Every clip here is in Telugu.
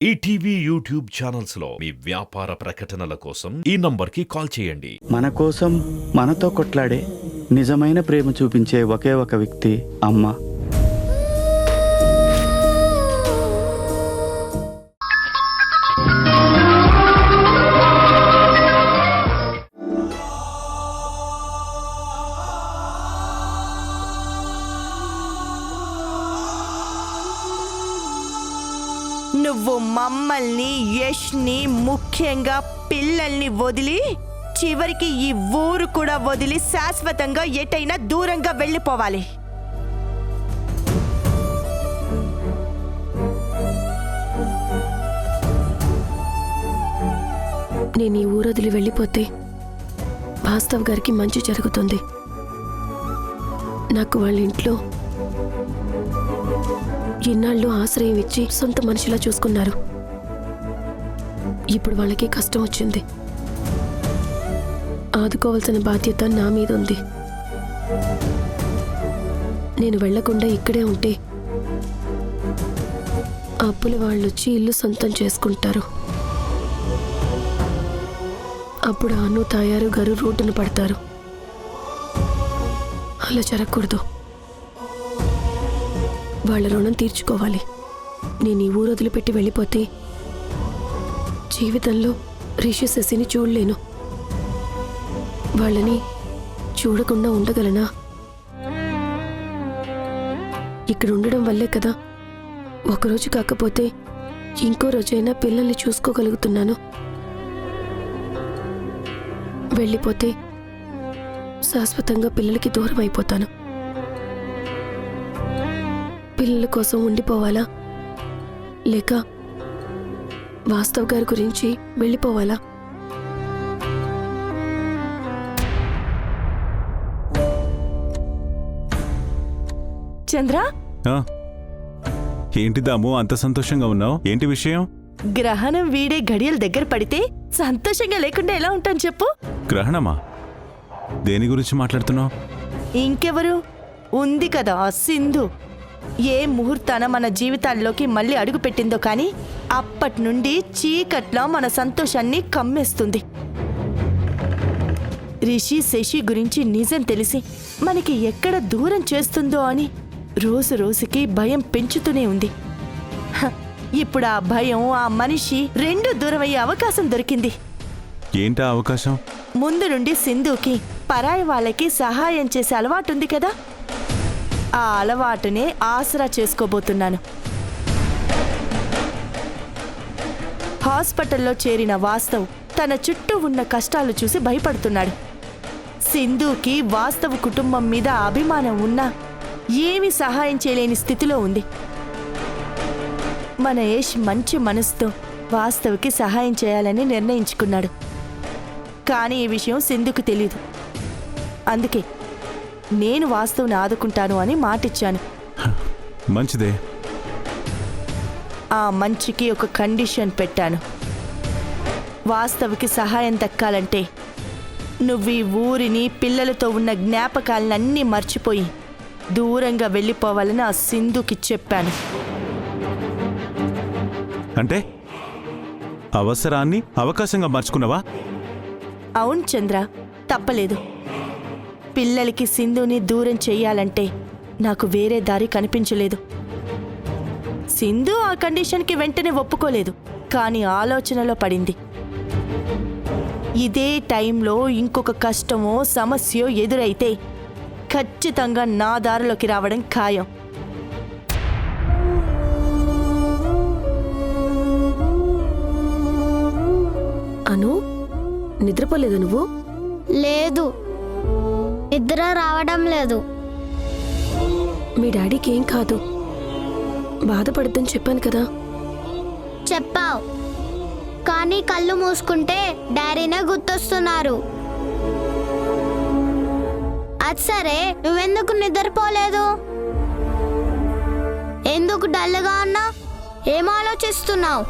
ఈటీవీ యూట్యూబ్ ఛానల్స్ లో మీ వ్యాపార ప్రకటనల కోసం ఈ నంబర్కి కాల్ చేయండి. మన కోసం మనతో కొట్లాడే నిజమైన ప్రేమ చూపించే ఒకే ఒక వ్యక్తి అమ్మ. నువ్వు మమ్మల్ని, యష్ని, ముఖ్యంగా పిల్లల్ని వదిలి చివరికి ఈ ఊరు కూడా వదిలి శాశ్వతంగా ఎటైనా దూరంగా వెళ్ళిపోవాలి. నేను ఈ ఊరు వదిలి వెళ్ళిపోతే వాస్తవ్ గారికి మంచి జరుగుతుంది. నాకు వాళ్ళ ఇంట్లో ఇన్నాళ్ళు ఆశ్రయం ఇచ్చి సొంత మనిషిలా చూసుకున్నారు. ఇప్పుడు వాళ్ళకి కష్టం వచ్చింది. ఆదుకోవాల్సిన బాధ్యత నా మీద ఉంది. నేను వెళ్లకుండా ఇక్కడే ఉంటే అప్పుల వాళ్ళొచ్చి ఇల్లు సొంతం చేసుకుంటారు. అప్పుడు అను, తాయారు గారు రోడ్డున పడతారు. అలా జరగకూడదు. వాళ్ళ రుణం తీర్చుకోవాలి. నేను ఈ ఊరు వదిలిపెట్టి వెళ్ళిపోతే జీవితంలో రిషి, శశిని చూడలేను. వాళ్ళని చూడకుండా ఉండగలనా? ఇక్కడ ఉండడం వల్లే కదా ఒకరోజు కాకపోతే ఇంకో రోజైనా పిల్లల్ని చూసుకోగలుగుతున్నాను. వెళ్ళిపోతే శాశ్వతంగా పిల్లలకి దూరం అయిపోతాను. పిల్లల కోసం ఉండిపోవాలా, లేక వాస్తవ్ గారి గురించి వెళ్ళిపోవాలా? చంద్ర, ఏంటి దాము అంత సంతోషంగా ఉన్నావు? ఏంటి విషయం? గ్రహణం వీడే గడియలు దగ్గర పడితే సంతోషంగా లేకుండా ఎలా ఉంటాను చెప్పు? గ్రహణమా? దేని గురించి మాట్లాడుతున్నావు? ఇంకెవరు ఉంది కదా ఆ సింధు. ఏ ముహూర్తాన మన జీవితాల్లోకి మళ్ళీ అడుగు పెట్టిందో కానీ అప్పటి నుండి చీకట్లో మన సంతోషాన్ని కమ్మేస్తుంది. రిషి, శశి గురించి నిజం తెలిసి మనకి ఎక్కడ దూరం చేస్తుందో అని రోజు రోజుకి భయం పెంచుతూనే ఉంది. ఇప్పుడు ఆ భయం, ఆ మనిషి రెండూ దూరమయ్యే అవకాశం దొరికింది. ఏంటా అవకాశం? ముందు నుండి సింధుకి పరాయి వాళ్ళకి సహాయం చేసే అలవాటు ఉంది కదా, ఆ అలవాటునే ఆసరా చేసుకోబోతున్నాను. హాస్పిటల్లో చేరిన వాస్తవ్ తన చుట్టూ ఉన్న కష్టాలు చూసి భయపడుతున్నాడు. సింధుకి వాస్తవ్ కుటుంబం మీద అభిమానం ఉన్నా ఏమీ సహాయం చేయలేని స్థితిలో ఉంది. మన యష్ మంచి మనసుతో వాస్తవ్కి సహాయం చేయాలని నిర్ణయించుకున్నాడు. కానీ ఈ విషయం సింధుకు తెలీదు. అందుకే నేను వాస్తవ్ని ఆదుకుంటాను అని మాటిచ్చాను. మంచిదే. ఆ మంచికి ఒక కండిషన్ పెట్టాను. వాస్తవ్కి సహాయం దక్కాలంటే నువ్వు ఈ ఊరిని, పిల్లలతో ఉన్న జ్ఞాపకాలన్నీ మర్చిపోయి దూరంగా వెళ్ళిపోవాలని ఆ సింధుకి చెప్పాను. అంటే అవసరాన్ని అవకాశంగా మార్చుకున్నావా? అవును చంద్ర, తప్పలేదు. పిల్లలకి సింధుని దూరం చెయ్యాలంటే నాకు వేరే దారి కనిపించలేదు. సింధు ఆ కండిషన్కి వెంటనే ఒప్పుకోలేదు, కానీ ఆలోచనలో పడింది. ఇదే టైంలో ఇంకొక కష్టమో సమస్యో ఎదురైతే ఖచ్చితంగా నా దారిలోకి రావడం ఖాయం. అను, నిద్రపోలేదా నువ్వు? లేదు, నిద్ర రావడం లేదు. మీ డాడీకి ఏం కాదు, బాధపడద్దని చెప్పాను కదా. చెప్పావు, కానీ కళ్ళు మూసుకుంటే డాడీనే గుర్తొస్తున్నారు. అది సరే, నువ్వెందుకు నిద్రపోలేదు? ఎందుకు డల్గా ఉన్నావు? ఏం ఆలోచిస్తున్నావు?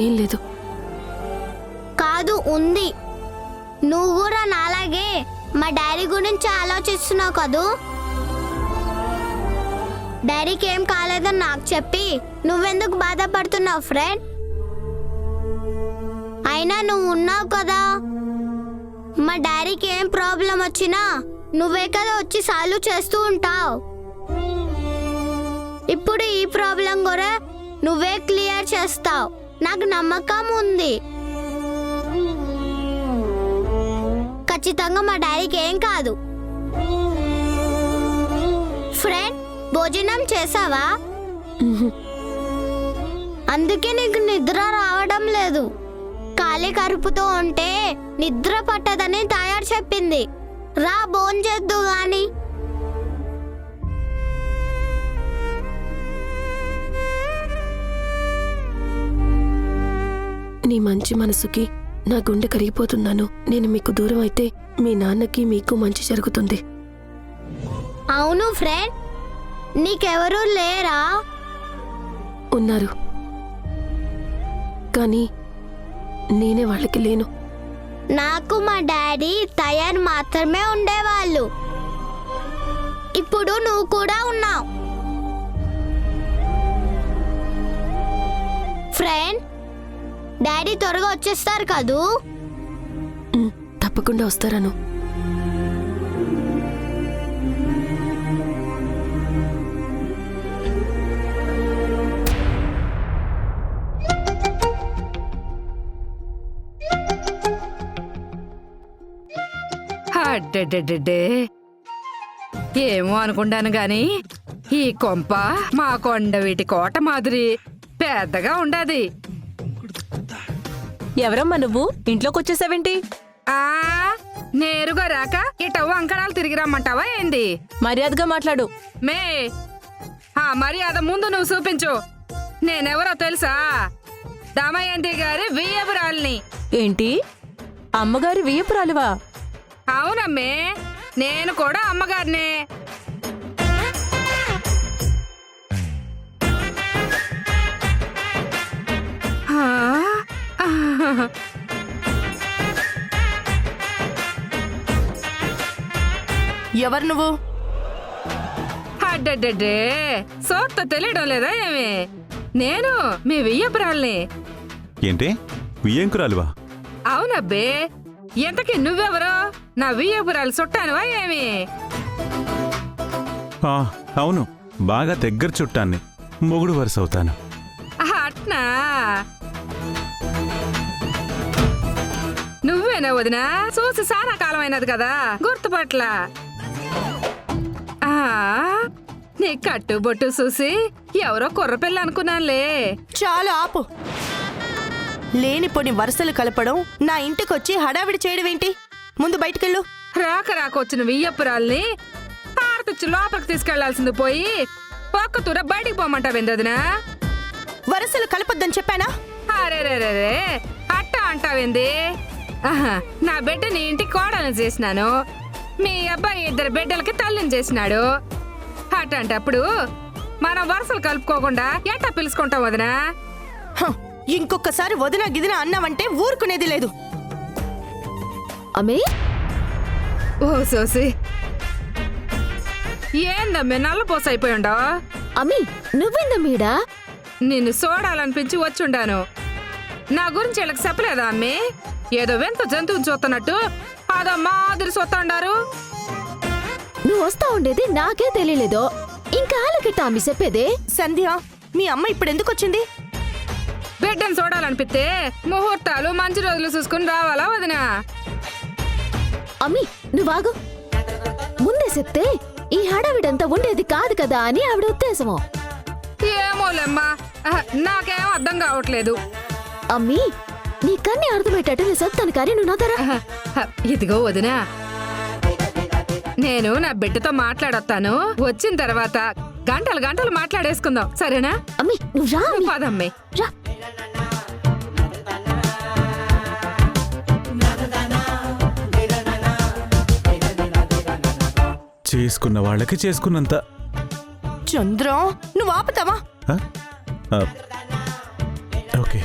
ఏం లేదు. కాదు, ఉంది. నువ్వు కూడా నాలాగే మా డాడీ గురించి ఆలోచిస్తున్నావు కదూ? డాడీకి ఏం కాలేదని నాకు చెప్పి నువ్వెందుకు బాధపడుతున్నావు ఫ్రెండ్? అయినా నువ్వు ఉన్నావు కదా. మా డాడీకి ఏం ప్రాబ్లం వచ్చినా నువ్వే కదా వచ్చి సాల్వ్ చేస్తూ ఉంటావు. ఇప్పుడు ఈ ప్రాబ్లం కూడా నువ్వే క్లియర్ చేస్తావు, నాకు నమ్మకం ఉంది. ఖచ్చితంగా మా డాడీకి ఏం కాదు. ఫ్రెండ్, భోజనం చేసావా? అందుకే నీకు నిద్ర రావడం లేదు. ఖాళీ కరుపుతో ఉంటే నిద్ర పట్టదని తయారు చెప్పింది. రా భోంచేద్దు గాని. నీ మంచి మనసుకి నా గుండె కరిగిపోతున్నాను. నేను మీకు దూరం అయితే మీ నాన్నకి మీకు మంచి జరుగుతుంది. అవును ఫ్రెండ్, నీకెవరూ లేరా? ఉన్నారు, కానీ నేనే వాళ్ళకి లేను. నాకు మా డాడీ తయారు మాత్రమే ఉండేవాళ్ళు. ఇప్పుడు నువ్వు కూడా ఉన్నావు. ఫ్రెండ్, డాడీ త్వరగా వచ్చేస్తారు కదూ? తప్పకుండా వస్తారను. అడ్డెడ్డెడ్డే, ఏమో అనుకుంటాను గాని ఈ కొంప మా కొండవీటి కోట మాదిరి పెద్దగా ఉండదు. ఎవరమ్మా నువ్వు? ఇంట్లోకి వచ్చేసావేంటి? ఆ నేరుగా రాక ఇట వంకరాలు తిరిగి రమ్మంటావా ఏంది? మర్యాదగా మాట్లాడు. మే ఆ మర్యాద ముందు నువ్వు చూపించు. నేనెవరో తెలుసా? దమయంతి గారి వియ్యపురాల్ని. ఏంటి, అమ్మగారి వియ్యపురాలువా? అవునమ్మే, నేను కూడా అమ్మగారినే. ఎవరు నువ్వు? అడ్డడ్డే, సోత్త తెలియడం లేదా ఏమి? నేను మీ వియ్యపురాల్ని. ఏంటి వియ్యంకురాలువా? అవునబ్బే, ఎంతకీ నువ్వెవరో? నా వియ్యపురాలు చుట్టానువా ఏమి? అవును, బాగా దగ్గర చుట్టాన్ని, మొగుడు వరుస అవుతాను. అట్నా? నువ్వేనా వదినా? చూసి చాలా కాలం అయినది కదా, గుర్తుపట్ల. నీ కట్టుబొట్టు చూసి ఎవరో కుర్రపిల్ల అనుకున్నానులే. చాలు ఆపు. లేనిపోని వరుసలు కలపడం, నా ఇంటికొచ్చి హడావిడి చేయడం ఏంటి? ముందు బయటికెళ్ళు. రాక రాకొచ్చిన వియ్యపురాల్ని ఆడతొచ్చి లోపలికి తీసుకెళ్లాల్సింది పోయి ఒక్క తూర బయటికి పోమంటావేందదినా? వరుసలు కలపొద్దని చెప్పానా? అరే అట్ట అంటావేంది? నా బిడ్డ నీ ఇంటికి కోడలను చేసినాను, మీ అబ్బాయి 2 బిడ్డలకి తల్లిని చేసినాడు. అట్టంటప్పుడు మనం వరుసలు కలుపుకోకుండా ఎట్టా పిలుచుకుంటాం వదినా? ఇంకొకసారి వదిన గిదిన అన్నావంటే ఊరుకునేది లేదు. అమ్మే, ఓ సోసి, ఏందమ్మే నల్లపోస అయిపోయిండో? అమ్మి నువ్వేందమ్మీడా? నిన్ను చూడాలనిపించి వచ్చుండాను. నా గురించి వీళ్ళకి చెప్పలేదా అమ్మి? ఏదో వింత జంతువుని చూస్తున్నట్టు అదో మాదిరి చూస్తాండారు. నువ్వు వస్తా ఉండేది నాకే తెలియలేదో, ఇంకా ఆలకిట్ట అమ్మి చెప్పేదే. సంధ్య, మీ అమ్మ ఇప్పుడు ఎందుకు వచ్చింది? బిడ్డను చూడాలనిపిస్తే ముహూర్తాలు మంచి రోజులు చూసుకుని రావాలా వదినా? అమ్మి నువ్వాగు, ముందే చెప్తే ఈ హడావిడంతా ఉండేది కాదు కదా అని ఆవిడ ఉద్దేశము. ఏమోలేమ్మా, నాకేం అర్థం కావట్లేదు. అమ్మి నీకన్నీ అర్థమయ్యేటట్టు నేను చెప్తాను, కానీ నువ్వు నాదరా. ఇదిగో వదినా, నేను నా బిడ్డతో మాట్లాడొస్తాను. వచ్చిన తర్వాత గంటలు గంటలు మాట్లాడేసుకుందాం, సరేనా? అమ్మి నువ్వు రా. అమ్మి, పదమ్మే. రా. చేసుకున్న వాళ్ళకి చేసుకున్నంత. చంద్రం, నువ్వు ఆపుతావా? ఓకే.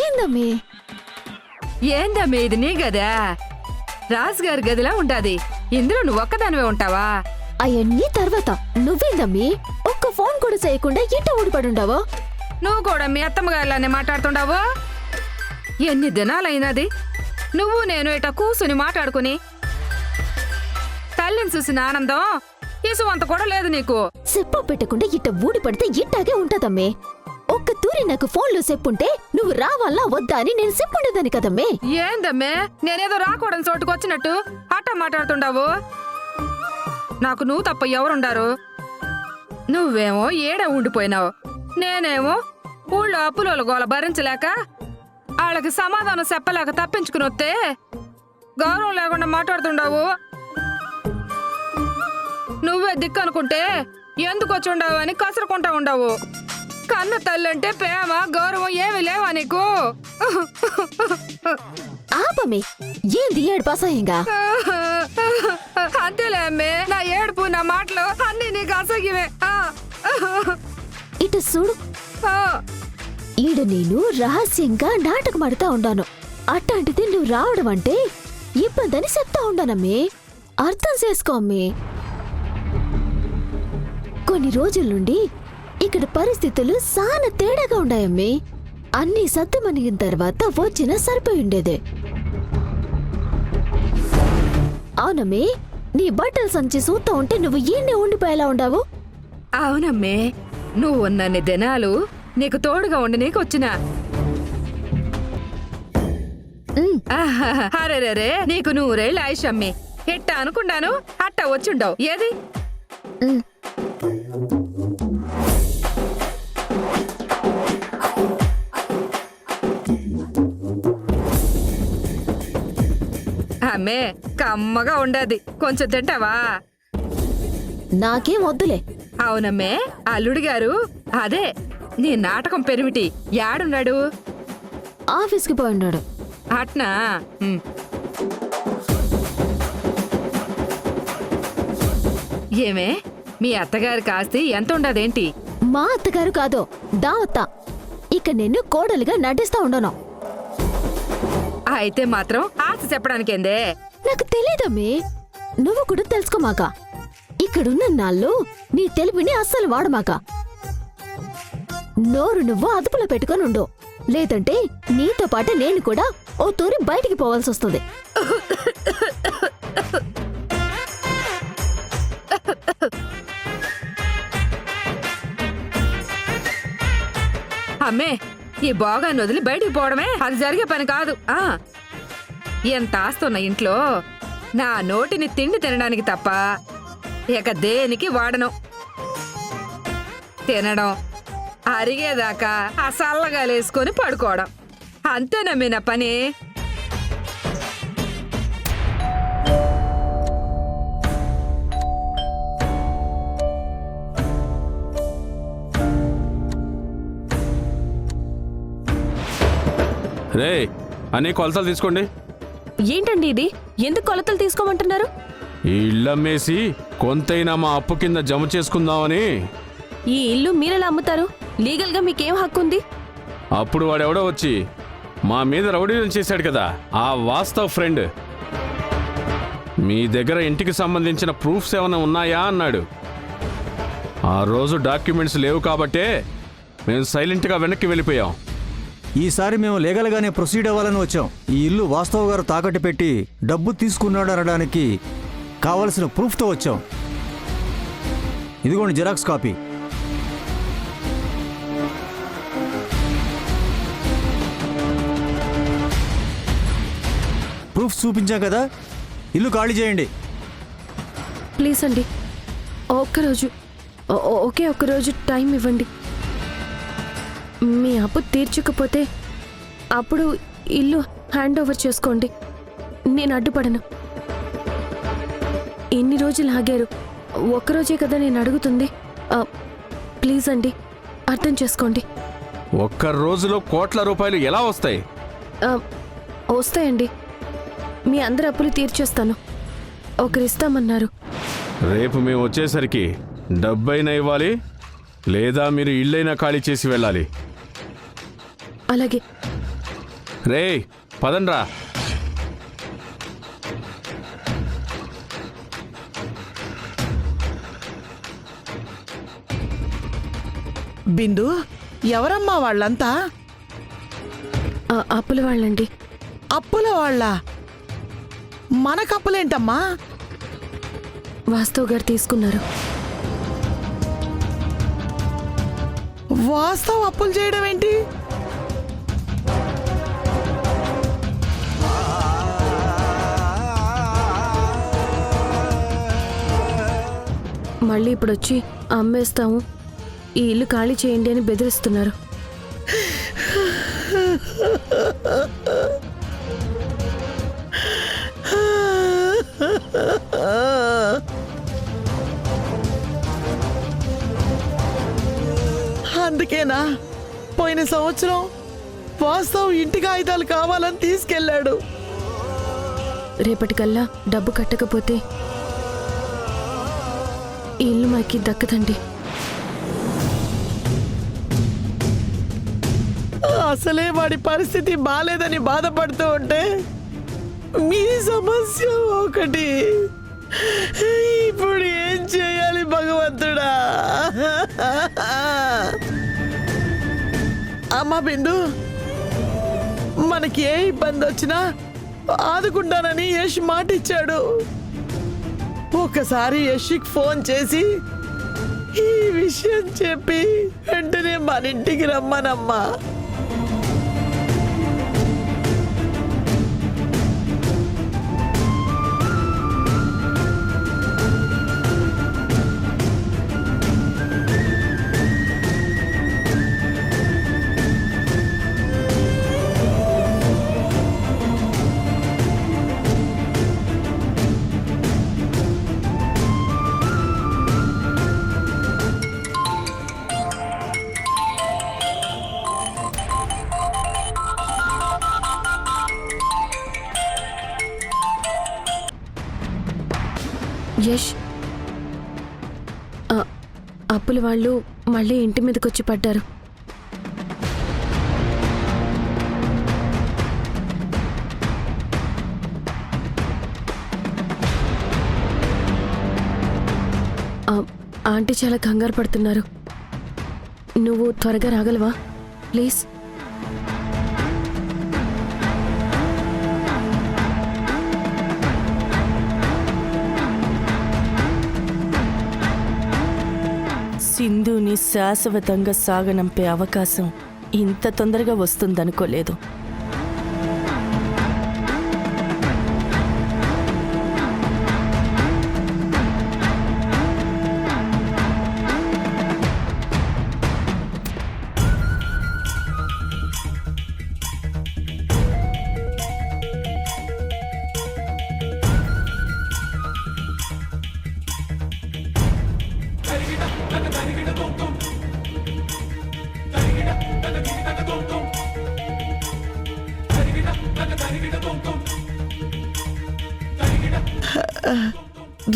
ఏందమ్మి? ఏందమ్మే ఇది నీ గదా? రాజుగారి గదిలా ఉంటాది, ఇందులో నువ్వు ఒక్కదానివే ఉంటావా? అవన్నీ తర్వాత నువ్వేందమ్మి ఒక్క ఫోన్ కూడా చేయకుండా ఇట్ట ఊడిపడుండావో? నువ్వు కూడా మీ అత్తమ్మగారిలానే మాట్లాడుతుండావు. ఎన్ని దినాలైనది నువ్వు నేను ఇట కూసుని మాట్లాడుకుని. తల్లిని చూసిన ఆనందం ఇసువంత కూడా లేదు నీకు. చెప్ప పెట్టకుండా ఇట్ట ఊడిపడితే ఇట్టాగే ఉంటదమ్మే. ఒక్క తూరి నాకు ఫోన్లో చెప్పుంటే నువ్వు రావాలా వద్దా అని నేను చెప్పుండేదాన్ని కదమ్మే. ఏందమ్మే నేనేదో రాకూడని చోటుకు వచ్చినట్టు అట్ట మాట్లాడుతుండావు. నాకు నువ్వు తప్ప ఎవరుండారు? నువ్వేమో ఏడ ఉండిపోయినావు, నేనేమో ఊళ్ళో అప్పులోల గోల భరించలేక వాళ్ళకి సమాధానం చెప్పలేక తప్పించుకుని వస్తే గౌరవం లేకుండా మాట్లాడుతుండావు. నువ్వే దిక్కు అనుకుంటే ఎందుకు వచ్చి ఉండవు అని కసురుకుంటా ఉండవు. కన్న తల్లి అంటే ప్రేమ గౌరవం ఏమి లేవా నీకు? ఆపమే, ఏంది ఏడుపాసహ్యంగా? అంతేలే అమ్మే, నా ఏడుపు నా మాటలు అన్ని నీకు అసహ్యమే. ఇటు చూడు, ఈడ నేను రహస్యంగా నాటకమాడుతా ఉండాను. అట్లాంటిది నువ్వు రావడం అంటే ఇబ్బందని చెప్తా ఉండానమ్మే. అర్థం చేసుకో అమ్మే. కొన్ని రోజుల నుండి ఇక్కడ పరిస్థితులు చాలా తేడాగా ఉన్నాయమ్మే. అన్ని సద్దుమణిగిన తర్వాత వచ్చినా సరిపోయి ఉండేదే. అవునమ్మే, నీ బట్టల సంచి చూస్తా ఉంటే నువ్వు ఈయన్నే ఉండిపోయేలా ఉండావు. అవునమ్మే, నువ్వు ఉన్నన్ని దినాలు నీకు తోడుగా ఉండి నీకు వచ్చినా. అరే నీకు 100 ఏళ్ళు ఆయుష్ అమ్మి. ఎట్ట అనుకున్నాను అట్ట వచ్చిండవు. ఏది అమ్మే, కమ్మగా ఉండది, కొంచెం తింటావా? నాకేం వద్దులే. అవునమ్మే, అల్లుడు గారు అదే నీ నాటకం పెరిమిటి యాడున్నాడు? ఆఫీస్కి పోయి ఉన్నాడు. అట్నా? ఏమే, మీ అత్తగారి కాస్తి ఎంత ఉండదేంటి? మా అత్తగారు కాదో దావత్తా. ఇక నేను కోడలిగా నటిస్తా ఉండను. అయితే మాత్రం ఆశ చెప్పడానికేందే? నాకు తెలీదమ్మే, నువ్వు కూడా తెలుసుకోమాక. ఇక్కడున్న నాళ్ళు నీ తెలివిని అస్సలు వాడమాక. నోరు నువ్వు అదుపులో పెట్టుకొని ఉండు, లేదంటే నీతో పాటు నేను కూడా ఓ తూరి బయటికి పోవాల్సి వస్తుంది. అమ్మే, ఈ బాగాన్ని వదిలి బయటికి పోవడమే అది జరిగే పని కాదు. ఎంత ఆస్తున్న ఇంట్లో నా నోటిని తిండి తినడానికి తప్ప ఇక దేనికి వాడను. తినడం, అరిగేదాకా ఆ సల్లగా లేసుకొని పడుకోవడం, అంతేనమ్మే నా పని. రే, అనే కొలతలు తీసుకోండి. ఏంటండి ఇది? ఎందుకు కొలతలు తీసుకోమంటున్నారు? ఈ ఇళ్ళమ్మేసి కొంతైనా మా అప్పు కింద జమ చేసుకుందామని. ఈ ఇల్లు మీరెలా అమ్ముతారు? లీగల్ గా మీకేం హక్కు ఉంది? అప్పుడు వాడెవడో వచ్చి మా మీద రౌడీలను చేశాడు కదా, ఆ వాస్తవ్ ఫ్రెండ్. మీ దగ్గర ఇంటికి సంబంధించిన ప్రూఫ్స్ ఏమైనా ఉన్నాయా అన్నాడు. ఆ రోజు డాక్యుమెంట్స్ లేవు కాబట్టే మేము సైలెంట్గా వెనక్కి వెళ్ళిపోయాం. ఈసారి మేము లీగల్గానే ప్రొసీడ్ అవ్వాలని వచ్చాం. ఈ ఇల్లు వాస్తవ్ గారు తాకట్టు పెట్టి డబ్బు తీసుకున్నాడు అనడానికి కావలసిన ప్రూఫ్తో వచ్చాం. ఇదిగోండి జిరాక్స్ కాపీ. ప్రూఫ్ చూపించాం కదా, ఇల్లు ఖాళీ చేయండి. ప్లీజ్ అండి, ఒకే ఒక్కరోజు టైం ఇవ్వండి. మీ అప్పు తీర్చకపోతే అప్పుడు ఇల్లు హ్యాండ్ ఓవర్ చేసుకోండి. నేను అడ్డుపడను. ఎన్ని రోజులు ఆగారు? ఒక్కరోజే కదా నేను అడుగుతుంది. ప్లీజ్ అండి, అర్థం చేసుకోండి. ఒక్క రోజులో కోట్ల రూపాయలు ఎలా వస్తాయి? వస్తాయండి. మీ అందరి అప్పులు తీర్చేస్తాను. ఒకరిస్తామన్నారు. రేపు మేము వచ్చేసరికి డబ్బైనా ఇవ్వాలి, లేదా మీరు ఇల్లైనా ఖాళీ చేసి వెళ్ళాలి. అలాగే. రే, పదండ్రా. బిందు, ఎవరమ్మా వాళ్ళంతా? అప్పుల వాళ్ళండి. అప్పుల వాళ్ళ? మనకప్పులేంటమ్మా? వాస్తవ్ గారు తీసుకున్నారు. వాస్తవ అప్పులు చేయడం ఏంటి? మళ్ళీ ఇప్పుడు వచ్చి అమ్మేస్తాము, ఈ ఇల్లు ఖాళీ చేయండి అని బెదిరిస్తున్నారు. అందుకేనా పోయిన సంవత్సరం వాస్తవ్ ఇంటి కాగితాలు కావాలని తీసుకెళ్ళాడు. రేపటికల్లా డబ్బు కట్టకపోతే ఈ ఇల్లు మాకి దక్కదండి. అసలే వాడి పరిస్థితి బాలేదని బాధపడుతూ ఉంటే మీ సమస్య ఒకటి. ఇప్పుడు ఏం చేయాలి భగవంతుడా? అమ్మా బిందు, మనకి ఏ ఇబ్బంది వచ్చినా ఆదుకుంటానని యష్ మాట ఇచ్చాడు. ఒకసారి యష్కి ఫోన్ చేసి ఈ విషయం చెప్పి వెంటనే మన ఇంటికి రమ్మనమ్మా. యష్, అప్పుల వాళ్ళు మళ్ళీ ఇంటి మీదకి వచ్చి పడ్డారు. ఆంటీ చాలా కంగారు పడుతున్నారు. నువ్వు త్వరగా రాగలవా ప్లీజ్? సింధుని శాశ్వతంగా సాగనంపే అవకాశం ఇంత తొందరగా వస్తుందనుకోలేదు.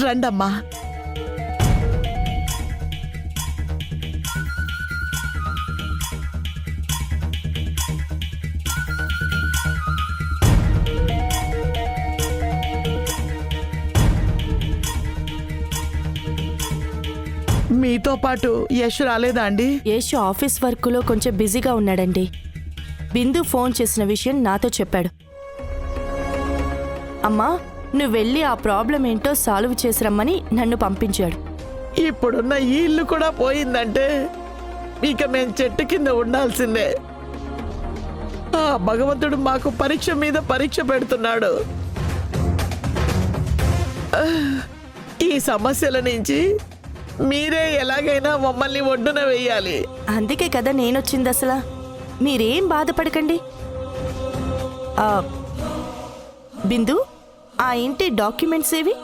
రండమ్మా. మీతో పాటు యశ్ రాలేదా అండి? యశ్ ఆఫీస్ వర్క్లో కొంచెం బిజీగా ఉన్నాడండి. బిందు ఫోన్ చేసిన విషయం నాతో చెప్పాడు. అమ్మా, నువ్వు వెళ్ళి ఆ ప్రాబ్లం ఏంటో సాల్వ్ చేసిరమ్మని నన్ను పంపించాడు. ఇప్పుడున్న ఈ ఇల్లు కూడా పోయిందంటే ఇక మేం చెట్టు కింద ఉండాల్సిందే. ఆ భగవంతుడు మాకు పరీక్ష మీద పరీక్ష పెడుతున్నాడు. ఈ సమస్యల నుంచి మీరే ఎలాగైనా మమ్మల్ని ఒడ్డున వెయ్యాలి. అందుకే కదా నేనొచ్చింది. అసలు మీరేం బాధపడకండి. బిందు, ఆ ఇంటి డాక్యుమెంట్స్ ఏవి?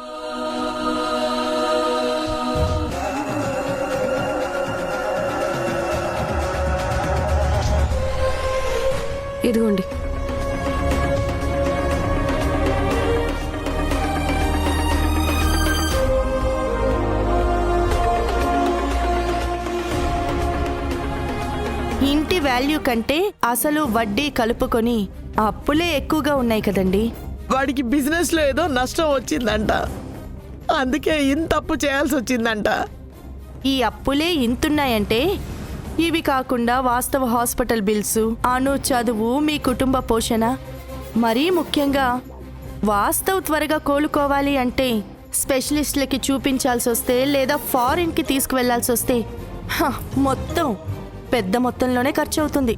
ఇదిగోండి. ఇంటి వాల్యూ కంటే అసలు వడ్డీ కలుపుకొని అప్పులే ఎక్కువగా ఉన్నాయి కదండి. వాడికి బిజినెస్ లో ఏదో నష్టం వచ్చిందంట, అందుకే ఇంత అప్పు చేయాల్సి వచ్చిందంట. ఈ అప్పులే ఇంతున్నాయంటే ఇవి కాకుండా వాస్తవ హాస్పిటల్ బిల్స్, అను చదువు, మీ కుటుంబ పోషణ, మరీ ముఖ్యంగా వాస్తవ్ త్వరగా కోలుకోవాలి అంటే స్పెషలిస్టులకి చూపించాల్సి వస్తే లేదా ఫారిన్కి తీసుకువెళ్లాల్సి వస్తే మొత్తం పెద్ద మొత్తంలోనే ఖర్చు అవుతుంది.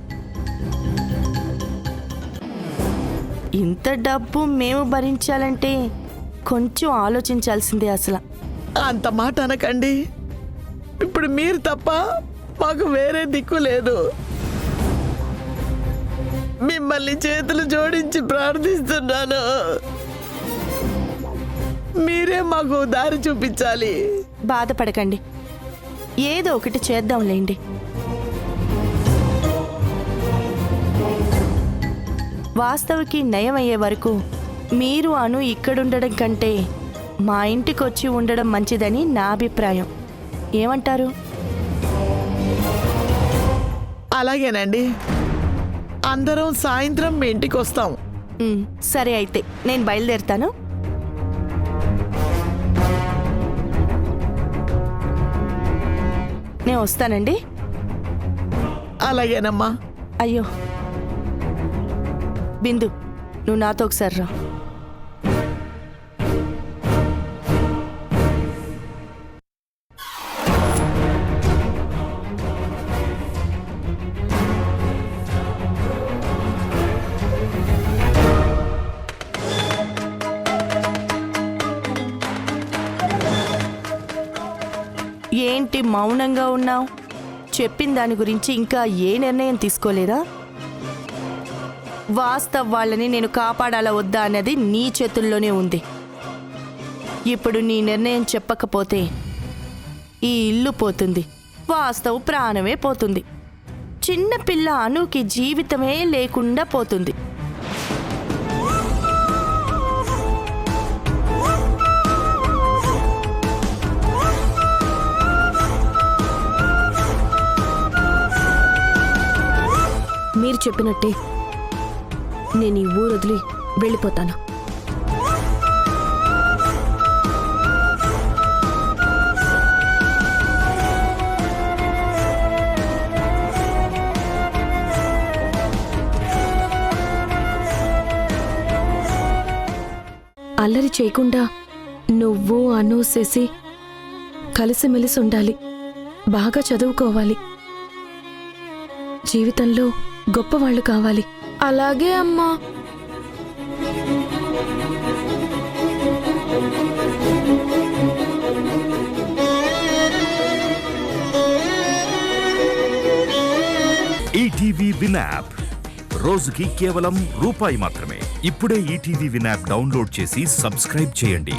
ఇంత డబ్బు మేము భరించాలంటే కొంచెం ఆలోచించాల్సిందే అసలు. అంత మాట అనకండి. ఇప్పుడు మీరు తప్ప మాకు వేరే దిక్కు లేదు. మిమ్మల్ని చేతులు జోడించి ప్రార్థిస్తున్నాను. మీరే మాకు దారి చూపించాలి. బాధపడకండి, ఏదో ఒకటి చేద్దాంలేండి. వాస్తవికి నయం అయ్యే వరకు మీరు అను ఇక్కడుండడం కంటే మా ఇంటికి వచ్చి ఉండడం మంచిదని నా అభిప్రాయం. ఏమంటారు? అలాగేనండి. అందరం సాయంత్రం మీ ఇంటికి వస్తాం. సరే, అయితే నేను బయలుదేరుతాను. నేను వస్తానండి. అలాగేనమ్మా. అయ్యో బిందు, నువ్వు నాతో ఒకసారి రా. ఏంటి మౌనంగా ఉన్నావు? చెప్పిన దాని గురించి ఇంకా ఏ నిర్ణయం తీసుకోలేదా? వాస్తవ్ వాళ్ళని నేను కాపాడాలా వద్దా అన్నది నీ చేతుల్లోనే ఉంది. ఇప్పుడు నీ నిర్ణయం చెప్పకపోతే ఈ ఇల్లు పోతుంది, వాస్తవ్ ప్రాణమే పోతుంది, చిన్నపిల్ల అనుకి జీవితమే లేకుండా పోతుంది. మీరు చెప్పినట్టే నేను ఈ ఊరు వదిలి వెళ్ళిపోతాను. అల్లరి చేయకుండా నువ్వు అను శశి కలిసిమెలిసి ఉండాలి, బాగా చదువుకోవాలి, జీవితంలో గొప్పవాళ్ళు కావాలి. అలాగే అమ్మా. ఈటీవీ విన్ యాప్ రోజుకి కేవలం రూపాయి మాత్రమే. ఇప్పుడే ఈటీవీ విన్ యాప్ డౌన్లోడ్ చేసి సబ్స్క్రైబ్ చేయండి.